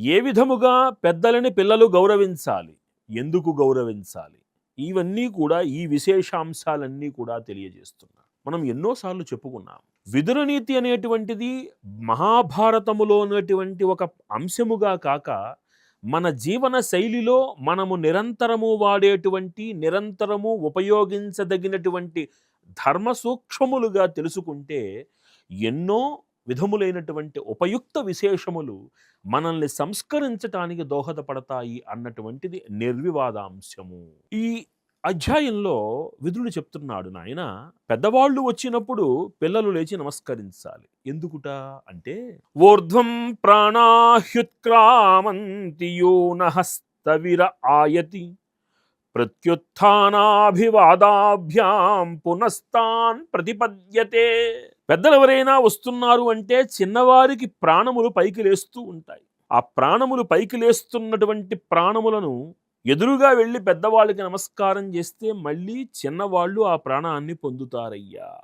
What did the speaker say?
ఏ విధముగా పెద్దలని పిల్లలు గౌరవించాలి? ఎందుకు గౌరవించాలి? ఇవన్నీ కూడా ఈ విశేషాంశాలన్నీ కూడా తెలియజేస్తున్నారు. మనం ఎన్నో సార్లు చెప్పుకున్నాం. విదుర నీతి అనేటువంటిది మహాభారతములో ఉన్నటువంటి ఒక అంశముగా కాక, మన జీవన శైలిలో మనము నిరంతరము వాడేటువంటి, నిరంతరము ఉపయోగించదగినటువంటి ధర్మ సూక్ష్మములుగా తెలుసుకుంటే, ఎన్నో విధములైనటువంటి ఉపయుక్త విశేషములు మనల్ని సంస్కరించటానికి దోహదపడతాయి అన్నటువంటిది నిర్వివాదాంశము. ఈ అధ్యాయంలో విదురుడు చెప్తున్నాడు, నాయన పెద్దవాళ్ళు వచ్చినప్పుడు పిల్లలు లేచి నమస్కరించాలి. ఎందుకుట అంటే, ఊర్ధ్వం ప్రాణాహ్యుత్క్రామంతి యోనహస్తవిర ఆయతి ప్రత్యుత్థానాభివాదాభ్యాం పునస్తాన్ ప్రతిపద్యతే. పెద్దలు ఎవరైనా వస్తున్నారు అంటే చిన్నవారికి ప్రాణములు పైకి లేస్తూ ఉంటాయి. ఆ ప్రాణములు పైకి లేస్తున్నటువంటి ప్రాణములను ఎదురుగా వెళ్ళి పెద్దవాళ్ళకి నమస్కారం చేస్తే మళ్ళీ చిన్నవాళ్ళు ఆ ప్రాణాన్ని పొందుతారయ్యా.